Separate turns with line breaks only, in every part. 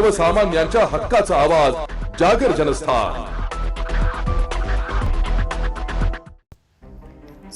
सर्वसामान्यांच्या हक्काचा आवाज जागर जनस्थान।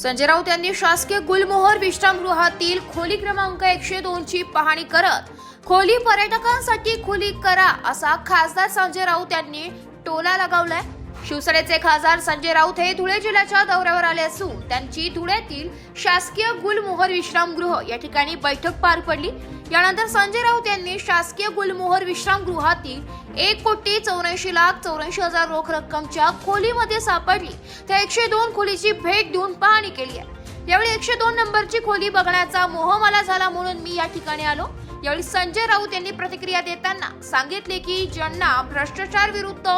संजय राऊत यांनी शासकीय गुलमोहर विश्रामगृहातील खोली क्रमांक 102 ची पाहणी करत खोली पर्यटकांसाठी खुली करा असा खासदार संजय राऊत यांनी टोला लगावलाय। शिवसेनेचे खासदार संजय राऊत हे धुळे जिल्ह्याच्या दौऱ्यावर आले असून त्यांची धुळ्यातील शासकीय गुलमोहर विश्रामगृह या ठिकाणी बैठक पार पडली। यानंतर संजय राऊत यांनी शासकीय गुलमोहर विश्रामगृहातील 1,84,84,000 रोख रक्कमच्या खोलीमध्ये सापडली त्या 102 खोलीची भेट देऊन पाहणी केली आहे। यावेळी 102 नंबरची खोली बघण्याचा मोह मला झाला म्हणून मी या ठिकाणी आलो। यावेळी संजय राऊत यांनी प्रतिक्रिया देताना सांगितले की ज्यांना भ्रष्टाचार विरुद्ध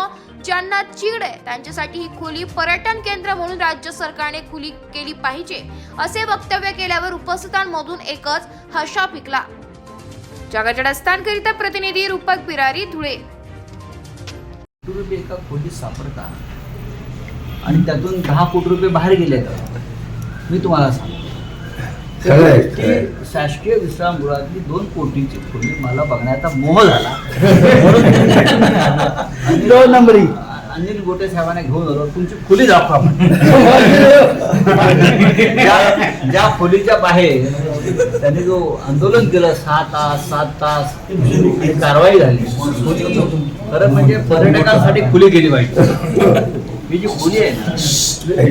ज्यांना चीड आहे त्यांच्यासाठी ही खोली पर्यटन केंद्र म्हणून राज्य सरकारने खुली केली पाहिजे असे वक्तव्य केल्यावर उपस्थितांमधून एकच हर्षा पिकला। जागर जनस्थानकरिता प्रतिनिधी रूपक बिरारी, धुळे।
रुपये एका खोलीत सापडतात आणि त्यातून 10 कोटी रुपये बाहेर गेले। मी तुम्हाला सांगतो शासकीय विश्रामगृहातली 2 कोटीची खोली मला बघण्याचा मोह झाला म्हणून 2 नंबरी अनिल गोटे साहेबांना घेऊन आलो। तुमची खोली दाखवा ज्या खोलीच्या बाहेर त्यांनी जो आंदोलन केलं 7 तास कारवाई झाली। खरं म्हणजे पर्यटकांसाठी खुली केली पाहिजे। ही जी खोली आहे ना,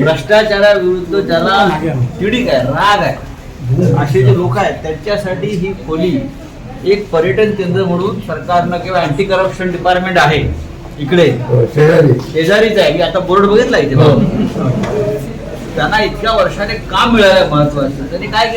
भ्रष्टाचाराविरुद्ध ज्याला तिडीक आहे, राग आहे, असे जे लोक आहेत त्यांच्यासाठी ही खोली एक पर्यटन केंद्र म्हणून सरकारनं किंवा अँटी करप्शन डिपार्टमेंट आहे इकडे शेजारीच आहे। मी आता बोर्ड बघितला इथे त्यांना इतक्या वर्षाने काम मिळालं महत्वाचं। त्यांनी काय केलं,